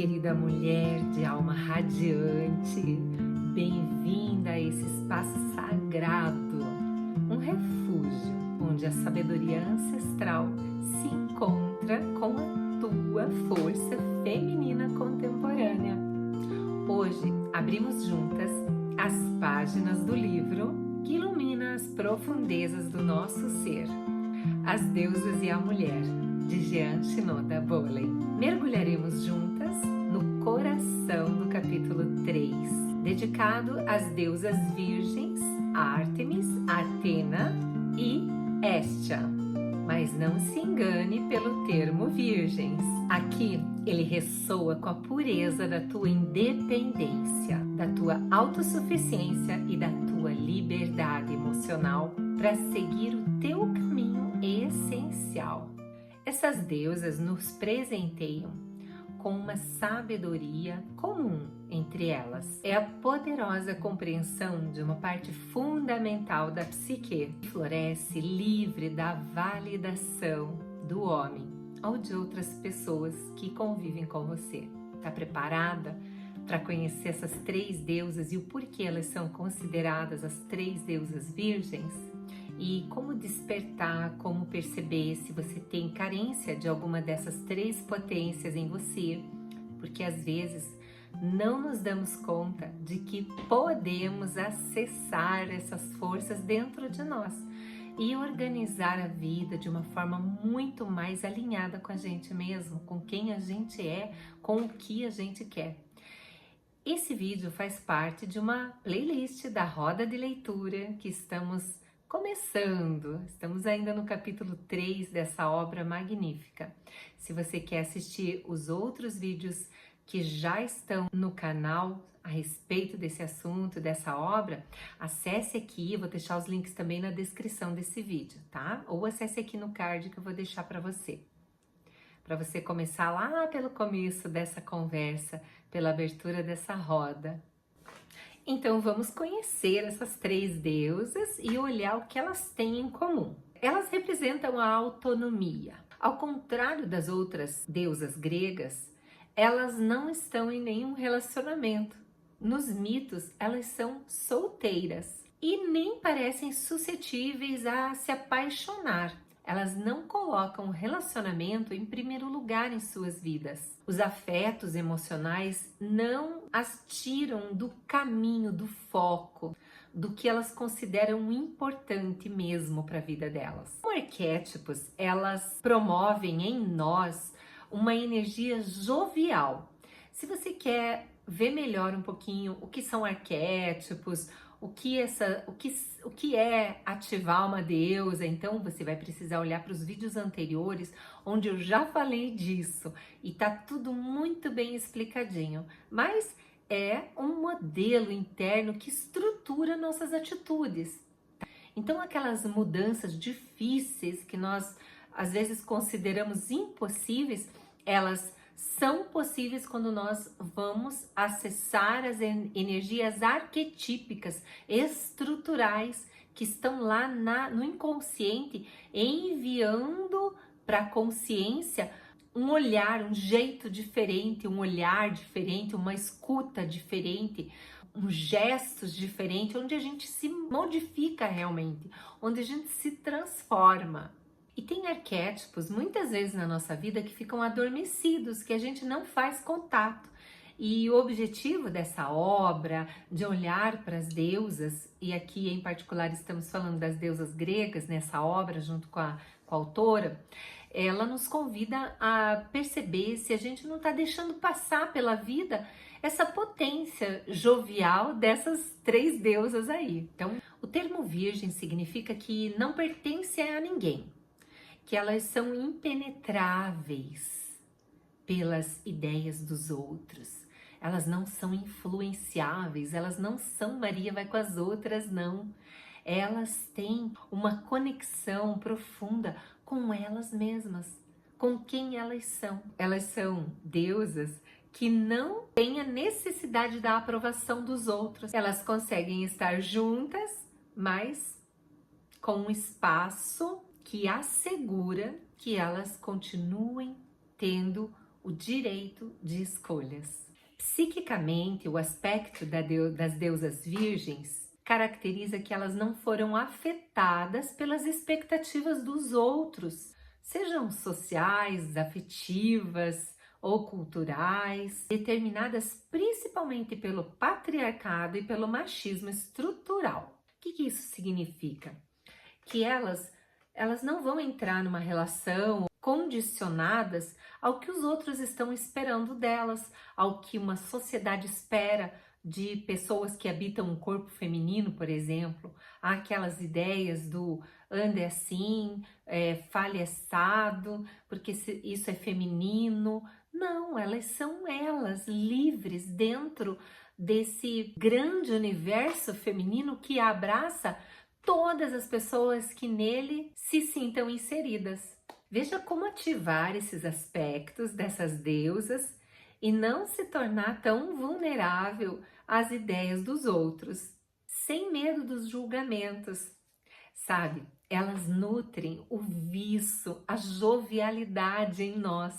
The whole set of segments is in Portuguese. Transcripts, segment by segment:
querida mulher de alma radiante, bem-vinda a esse espaço sagrado, um refúgio onde a sabedoria ancestral se encontra com a tua força feminina contemporânea. Hoje abrimos juntas as páginas do livro que ilumina as profundezas do nosso ser, As Deusas e a Mulher, de Jean Shinoda Bolen. Mergulharemos juntas no coração do capítulo 3, dedicado às deusas virgens Ártemis, Atena e Hestia. Mas não se engane pelo termo virgens. Aqui ele ressoa com a pureza da tua independência, da tua autossuficiência e da tua liberdade emocional para seguir o teu caminho essencial. Essas deusas nos presenteiam com uma sabedoria comum entre elas. É a poderosa compreensão de uma parte fundamental da psique, que floresce livre da validação do homem ou de outras pessoas que convivem com você. Está preparada para conhecer essas três deusas e o porquê elas são consideradas as três deusas virgens? E como despertar, como perceber se você tem carência de alguma dessas três potências em você, porque às vezes não nos damos conta de que podemos acessar essas forças dentro de nós e organizar a vida de uma forma muito mais alinhada com a gente mesmo, com quem a gente é, com o que a gente quer. Esse vídeo faz parte de uma playlist da Roda de Leitura que estamos estamos ainda no capítulo 3 dessa obra magnífica. Se você quer assistir os outros vídeos que já estão no canal a respeito desse assunto, dessa obra, acesse aqui, eu vou deixar os links também na descrição desse vídeo, tá? Ou acesse aqui no card que eu vou deixar para você começar lá pelo começo dessa conversa, pela abertura dessa roda. Então vamos conhecer essas três deusas e olhar o que elas têm em comum. Elas representam a autonomia. Ao contrário das outras deusas gregas, elas não estão em nenhum relacionamento. Nos mitos, elas são solteiras e nem parecem suscetíveis a se apaixonar. Elas não colocam o relacionamento em primeiro lugar em suas vidas. Os afetos emocionais não as tiram do caminho, do foco, do que elas consideram importante mesmo para a vida delas. Como arquétipos, elas promovem em nós uma energia jovial. Se você quer ver melhor um pouquinho o que são arquétipos, o que é ativar uma deusa, então você vai precisar olhar para os vídeos anteriores, onde eu já falei disso, e tá tudo muito bem explicadinho, mas é um modelo interno que estrutura nossas atitudes. Então aquelas mudanças difíceis que nós às vezes consideramos impossíveis, elas são possíveis quando nós vamos acessar as energias arquetípicas, estruturais, que estão lá no inconsciente, enviando para a consciência um olhar, um jeito diferente, um olhar diferente, uma escuta diferente, gestos diferentes, onde a gente se modifica realmente, onde a gente se transforma. E tem arquétipos, muitas vezes na nossa vida, que ficam adormecidos, que a gente não faz contato. E o objetivo dessa obra, de olhar para as deusas, e aqui em particular estamos falando das deusas gregas nessa obra, junto com a autora, ela nos convida a perceber se a gente não está deixando passar pela vida essa potência jovial dessas três deusas aí. Então, o termo virgem significa que não pertence a ninguém, que elas são impenetráveis pelas ideias dos outros. Elas não são influenciáveis, elas não são Maria vai com as outras, não. Elas têm uma conexão profunda com elas mesmas, com quem elas são. Elas são deusas que não têm a necessidade da aprovação dos outros. Elas conseguem estar juntas, mas com um espaço que assegura que elas continuem tendo o direito de escolhas. Psiquicamente, o aspecto das deusas virgens caracteriza que elas não foram afetadas pelas expectativas dos outros, sejam sociais, afetivas ou culturais, determinadas principalmente pelo patriarcado e pelo machismo estrutural. O que isso significa? Que elas não vão entrar numa relação condicionadas ao que os outros estão esperando delas, ao que uma sociedade espera de pessoas que habitam um corpo feminino, por exemplo, aquelas ideias do ande assim, fale assado, porque isso é feminino. Não, elas são elas, livres dentro desse grande universo feminino que abraça todas as pessoas que nele se sintam inseridas. Veja como ativar esses aspectos dessas deusas e não se tornar tão vulnerável às ideias dos outros, sem medo dos julgamentos. Sabe, elas nutrem o viço, a jovialidade em nós,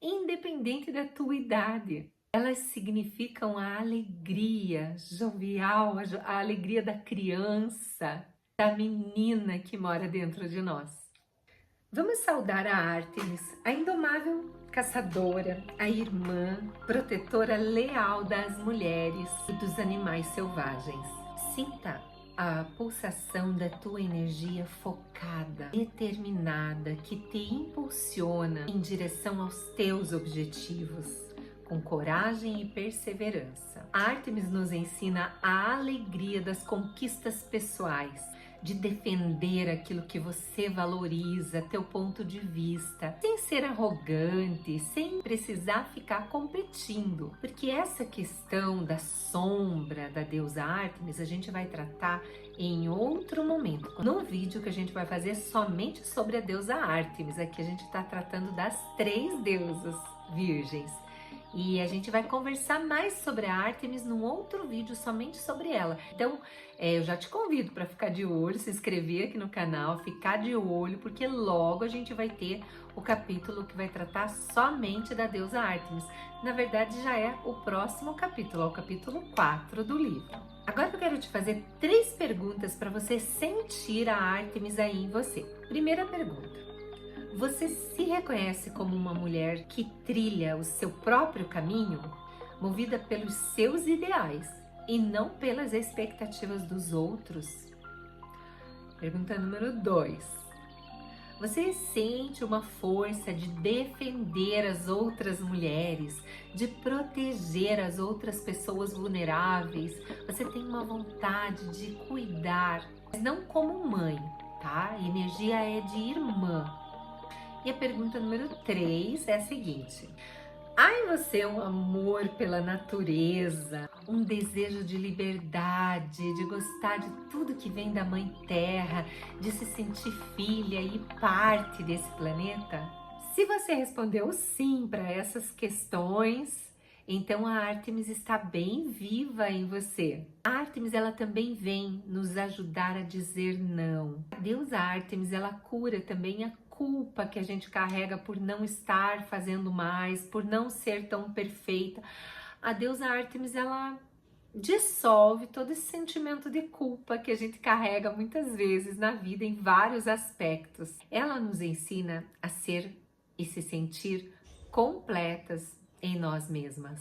independente da tua idade. Elas significam a alegria jovial, a alegria da criança, da menina que mora dentro de nós. Vamos saudar a Ártemis, a indomável caçadora, a irmã, protetora leal das mulheres e dos animais selvagens. Sinta a pulsação da tua energia focada, determinada, que te impulsiona em direção aos teus objetivos, com coragem e perseverança. A Ártemis nos ensina a alegria das conquistas pessoais, de defender aquilo que você valoriza, teu ponto de vista, sem ser arrogante, sem precisar ficar competindo. Porque essa questão da sombra da deusa Ártemis a gente vai tratar em outro momento. No vídeo que a gente vai fazer somente sobre a deusa Ártemis, aqui a gente está tratando das 3 deusas virgens. E a gente vai conversar mais sobre a Ártemis num outro vídeo somente sobre ela. Então, eu já te convido para ficar de olho, se inscrever aqui no canal, ficar de olho, porque logo a gente vai ter o capítulo que vai tratar somente da deusa Ártemis. Na verdade, já é o próximo capítulo, é o capítulo 4 do livro. Agora eu quero te fazer 3 perguntas para você sentir a Ártemis aí em você. Primeira pergunta. Você se reconhece como uma mulher que trilha o seu próprio caminho, movida pelos seus ideais e não pelas expectativas dos outros? Pergunta número 2. Você sente uma força de defender as outras mulheres, de proteger as outras pessoas vulneráveis? Você tem uma vontade de cuidar, mas não como mãe, tá? A energia é de irmã. E a pergunta número 3 é a seguinte: há em você um amor pela natureza, um desejo de liberdade, de gostar de tudo que vem da Mãe Terra, de se sentir filha e parte desse planeta? Se você respondeu sim para essas questões, então a Ártemis está bem viva em você. A Ártemis, ela também vem nos ajudar a dizer não. A deusa Ártemis, ela cura também a culpa que a gente carrega por não estar fazendo mais, por não ser tão perfeita. A deusa Ártemis, ela dissolve todo esse sentimento de culpa que a gente carrega muitas vezes na vida em vários aspectos. Ela nos ensina a ser e se sentir completas em nós mesmas.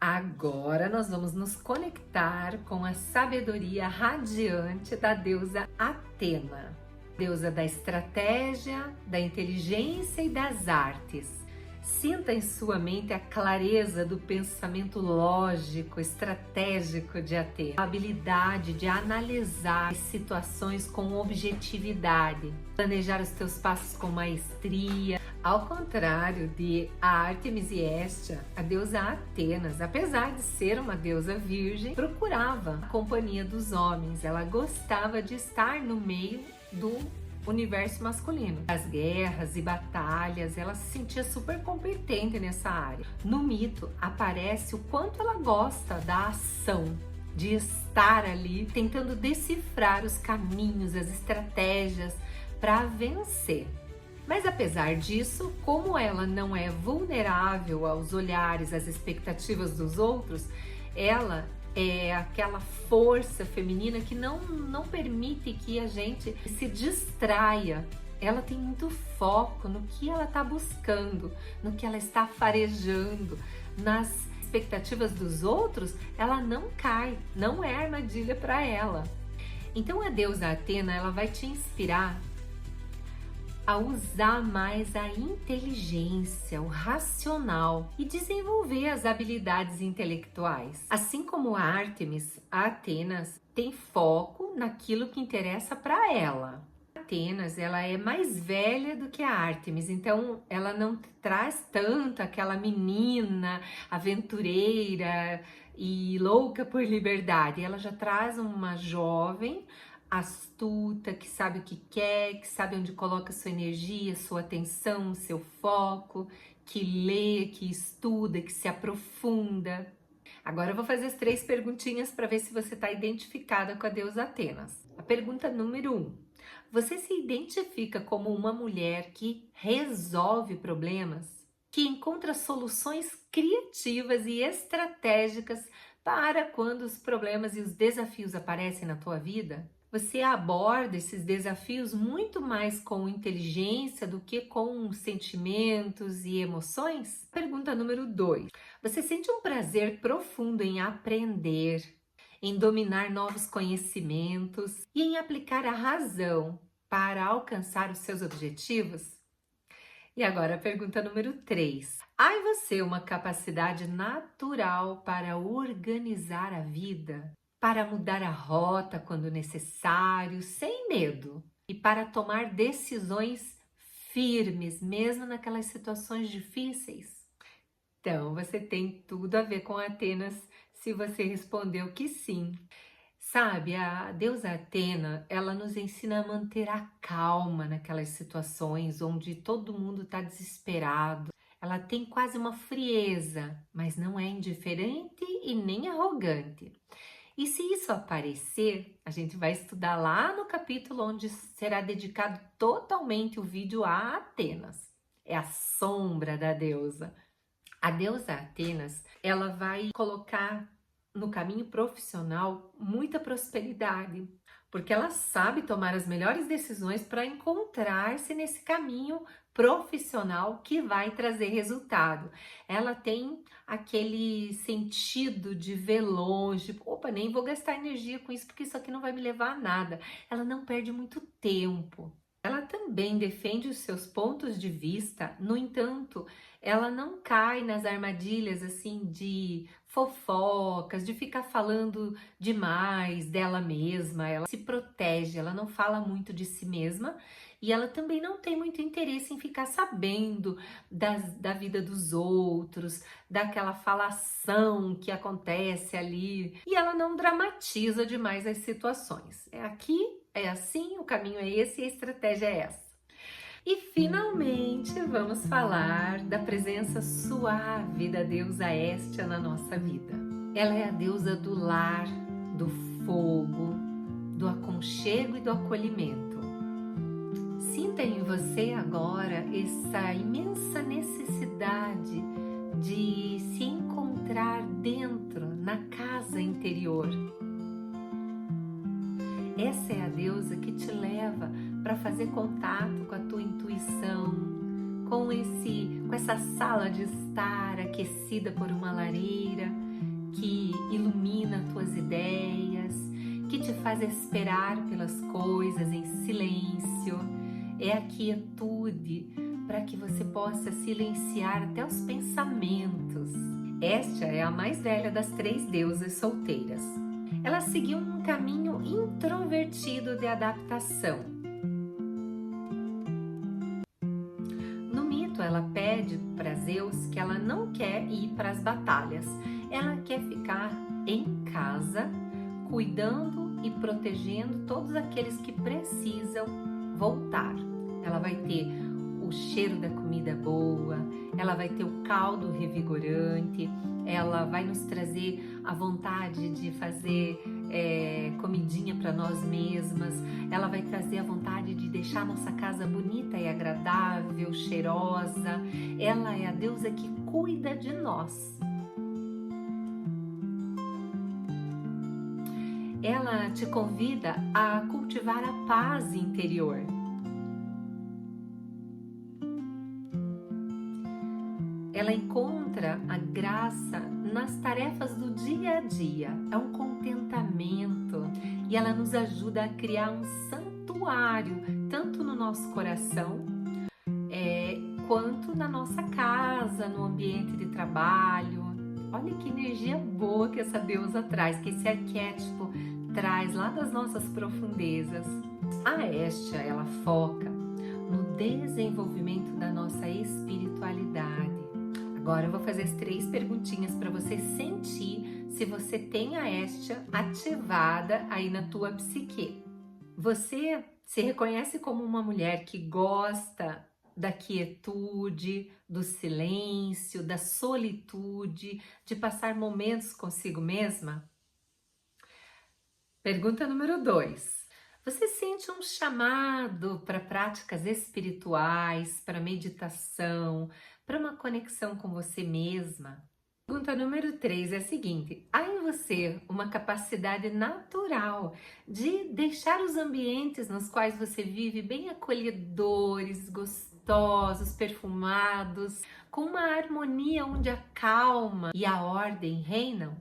Agora nós vamos nos conectar com a sabedoria radiante da deusa Atena, deusa da estratégia, da inteligência e das artes. Sinta em sua mente a clareza do pensamento lógico, estratégico de Atena, a habilidade de analisar as situações com objetividade, planejar os teus passos com maestria. Ao contrário de Ártemis e Hestia, a deusa Atenas, apesar de ser uma deusa virgem, procurava a companhia dos homens. Ela gostava de estar no meio do universo masculino. As guerras e batalhas, ela se sentia super competente nessa área. No mito aparece o quanto ela gosta da ação, de estar ali tentando decifrar os caminhos, as estratégias para vencer. Mas apesar disso, como ela não é vulnerável aos olhares, às expectativas dos outros, ela é aquela força feminina que não permite que a gente se distraia. Ela tem muito foco no que ela está buscando, no que ela está farejando, nas expectativas dos outros. Ela não cai, não é armadilha para ela. Então a deusa Atena, ela vai te inspirar a usar mais a inteligência, o racional e desenvolver as habilidades intelectuais. Assim como a Ártemis, a Atenas tem foco naquilo que interessa para ela. A Atenas, ela é mais velha do que a Ártemis, então ela não traz tanto aquela menina aventureira e louca por liberdade. Ela já traz uma jovem astuta, que sabe o que quer, que sabe onde coloca sua energia, sua atenção, seu foco, que lê, que estuda, que se aprofunda. Agora eu vou fazer as 3 perguntinhas para ver se você está identificada com a deusa Atenas. A pergunta número 1. Você se identifica como uma mulher que resolve problemas? Que encontra soluções criativas e estratégicas para quando os problemas e os desafios aparecem na tua vida? Você aborda esses desafios muito mais com inteligência do que com sentimentos e emoções? Pergunta número 2. Você sente um prazer profundo em aprender, em dominar novos conhecimentos e em aplicar a razão para alcançar os seus objetivos? E agora a pergunta número 3. Há em você uma capacidade natural para organizar a vida? Para mudar a rota quando necessário, sem medo, e para tomar decisões firmes, mesmo naquelas situações difíceis? Então, você tem tudo a ver com Atenas se você respondeu que sim. Sabe, a deusa Atena, ela nos ensina a manter a calma naquelas situações onde todo mundo está desesperado. Ela tem quase uma frieza, mas não é indiferente e nem arrogante. E se isso aparecer, a gente vai estudar lá no capítulo onde será dedicado totalmente o vídeo a Atenas. É a sombra da deusa. A deusa Atenas, ela vai colocar no caminho profissional muita prosperidade, porque ela sabe tomar as melhores decisões para encontrar-se nesse caminho profissional que vai trazer resultado. Ela tem aquele sentido de ver longe. Opa, nem vou gastar energia com isso porque isso aqui não vai me levar a nada. Ela não perde muito tempo. Ela também defende os seus pontos de vista, no entanto, ela não cai nas armadilhas assim de fofocas, de ficar falando demais dela mesma. Ela se protege, ela não fala muito de si mesma e ela também não tem muito interesse em ficar sabendo da vida dos outros, daquela falação que acontece ali. E ela não dramatiza demais as situações. É aqui, é assim, o caminho é esse e a estratégia é essa. E finalmente vamos falar da presença suave da deusa Hestia na nossa vida. Ela é a deusa do lar, do fogo, do aconchego e do acolhimento. Sinta em você agora essa imensa necessidade de se encontrar dentro, na casa interior. Essa é a deusa que te leva para fazer contato com a tua intuição, com essa sala de estar aquecida por uma lareira que ilumina tuas ideias, que te faz esperar pelas coisas em silêncio. É a quietude para que você possa silenciar até os pensamentos. Esta é a mais velha das 3 deusas solteiras. Ela seguiu um caminho introvertido de adaptação. No mito, ela pede para Zeus que ela não quer ir para as batalhas. Ela quer ficar em casa, cuidando e protegendo todos aqueles que precisam voltar. Ela vai ter o cheiro da comida boa, ela vai ter o caldo revigorante, ela vai nos trazer a vontade de fazer comidinha para nós mesmas. Ela vai trazer a vontade de deixar nossa casa bonita e agradável, cheirosa. Ela é a deusa que cuida de nós. Ela te convida a cultivar a paz interior. Ela encontra a graça nas tarefas do dia a dia, é um contentamento, e ela nos ajuda a criar um santuário, tanto no nosso coração, quanto na nossa casa, no ambiente de trabalho. Olha que energia boa que essa deusa traz, que esse arquétipo traz lá das nossas profundezas. A Hestia, ela foca no desenvolvimento da nossa espiritualidade. Agora eu vou fazer as 3 perguntinhas para você sentir se você tem a Hestia ativada aí na tua psique. Você se reconhece como uma mulher que gosta da quietude, do silêncio, da solitude, de passar momentos consigo mesma? Pergunta número 2. Você sente um chamado para práticas espirituais, para meditação, para uma conexão com você mesma? Pergunta número 3 é a seguinte: há em você uma capacidade natural de deixar os ambientes nos quais você vive bem acolhedores, gostosos, perfumados, com uma harmonia onde a calma e a ordem reinam?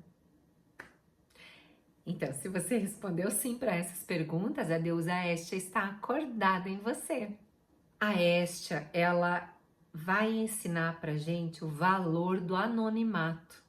Então, se você respondeu sim para essas perguntas, a deusa Hestia está acordada em você. A Hestia, ela vai ensinar pra gente o valor do anonimato,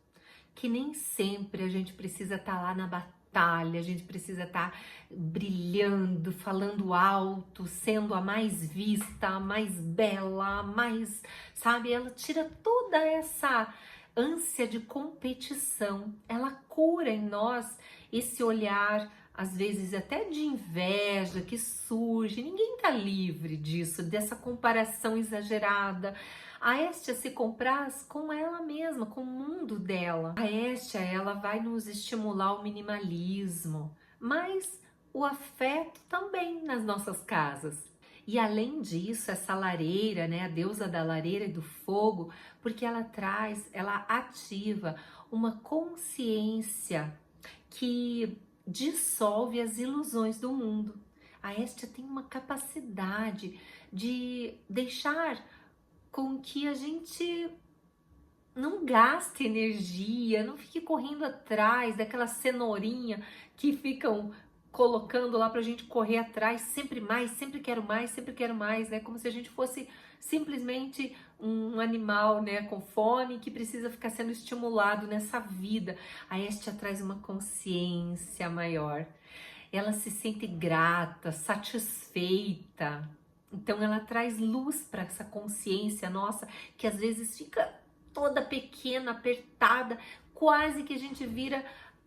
que nem sempre a gente precisa estar lá na batalha, a gente precisa estar brilhando, falando alto, sendo a mais vista, a mais bela, a mais, sabe? Ela tira toda essa ânsia de competição, ela cura em nós esse olhar, às vezes até de inveja que surge. Ninguém tá livre disso, dessa comparação exagerada. A Hestia se compraz com ela mesma, com o mundo dela. A Hestia, ela vai nos estimular o minimalismo, mas o afeto também nas nossas casas. E além disso, essa lareira, né, a deusa da lareira e do fogo, porque ela ativa uma consciência que dissolve as ilusões do mundo. A Hestia tem uma capacidade de deixar com que a gente não gaste energia, não fique correndo atrás daquela cenourinha que ficam colocando lá pra gente correr atrás, sempre mais, sempre quero mais, né? Como se a gente fosse simplesmente um animal, né, com fome, que precisa ficar sendo estimulado nessa vida. A Hestia traz uma consciência maior. Ela se sente grata, satisfeita. Então ela traz luz para essa consciência nossa, que às vezes fica toda pequena, apertada, quase que a gente vira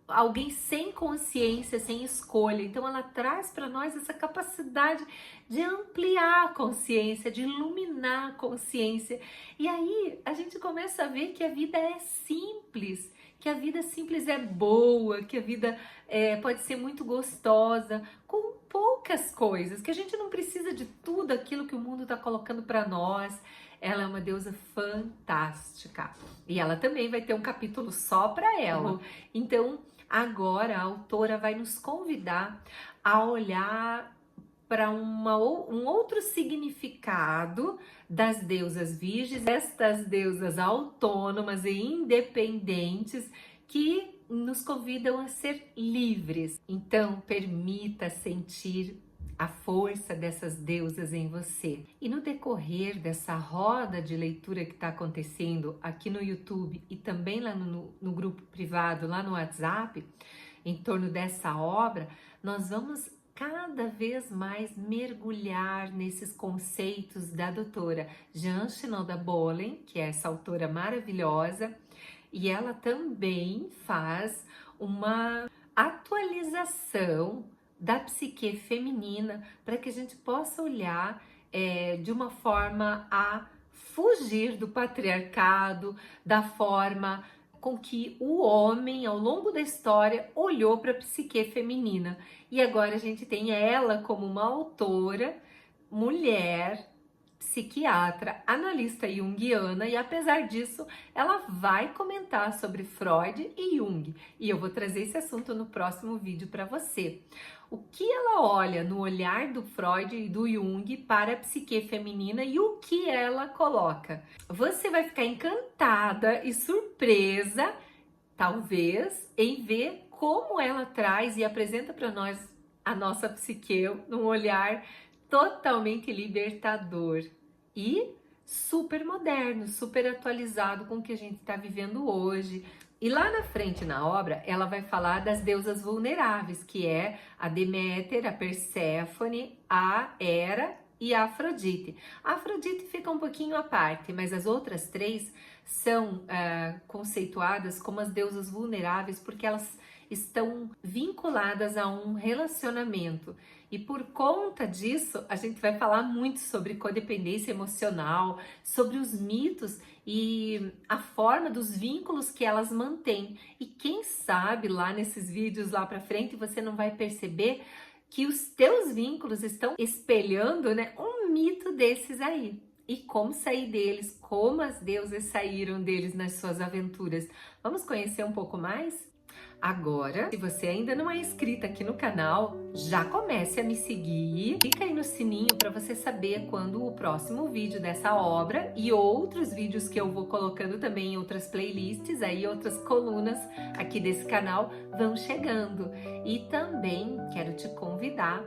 alguém sem consciência, sem escolha. Então ela traz para nós essa capacidade de ampliar a consciência, de iluminar a consciência. E aí a gente começa a ver que a vida é simples, que a vida simples é boa, que a vida pode ser muito gostosa, com poucas coisas, que a gente não precisa de tudo aquilo que o mundo está colocando para nós. Ela é uma deusa fantástica. E ela também vai ter um capítulo só para ela. Então, agora a autora vai nos convidar a olhar para um outro significado das deusas virgens, estas deusas autônomas e independentes que nos convidam a ser livres. Então, permita sentir a força dessas deusas em você. E no decorrer dessa roda de leitura que está acontecendo aqui no YouTube e também lá no grupo privado, lá no WhatsApp, em torno dessa obra, nós vamos cada vez mais mergulhar nesses conceitos da doutora Jean Shinoda Bolen, que é essa autora maravilhosa, e ela também faz uma atualização da psique feminina para que a gente possa olhar de uma forma a fugir do patriarcado, da forma com que o homem, ao longo da história, olhou para a psique feminina. E agora a gente tem ela como uma autora, mulher, psiquiatra, analista junguiana, e apesar disso, ela vai comentar sobre Freud e Jung. E eu vou trazer esse assunto no próximo vídeo para você. O que ela olha no olhar do Freud e do Jung para a psique feminina e o que ela coloca. Você vai ficar encantada e surpresa, talvez, em ver como ela traz e apresenta para nós a nossa psique num olhar totalmente libertador e super moderno, super atualizado com o que a gente está vivendo hoje. E lá na frente na obra, ela vai falar das deusas vulneráveis, que é a Deméter, a Perséfone, a Hera e a Afrodite. A Afrodite fica um pouquinho à parte, mas as outras três são conceituadas como as deusas vulneráveis porque elas estão vinculadas a um relacionamento. E por conta disso, a gente vai falar muito sobre codependência emocional, sobre os mitos e a forma dos vínculos que elas mantêm. E quem sabe lá nesses vídeos lá para frente você não vai perceber que os teus vínculos estão espelhando, né, um mito desses aí. E como sair deles, como as deusas saíram deles nas suas aventuras. Vamos conhecer um pouco mais? Agora, se você ainda não é inscrita aqui no canal, já comece a me seguir. Clica aí no sininho para você saber quando o próximo vídeo dessa obra e outros vídeos que eu vou colocando também em outras playlists, aí outras colunas aqui desse canal vão chegando. E também quero te convidar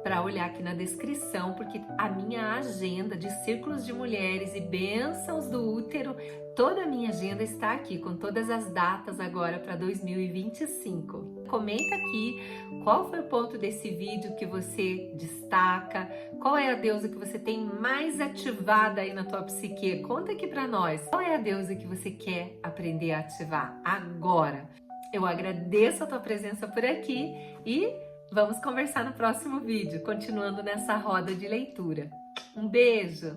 para olhar aqui na descrição, porque a minha agenda de círculos de mulheres e bênçãos do útero, toda a minha agenda está aqui, com todas as datas agora para 2025. Comenta aqui qual foi o ponto desse vídeo que você destaca, qual é a deusa que você tem mais ativada aí na tua psique. Conta aqui para nós, qual é a deusa que você quer aprender a ativar agora? Eu agradeço a tua presença por aqui e vamos conversar no próximo vídeo, continuando nessa roda de leitura. Um beijo!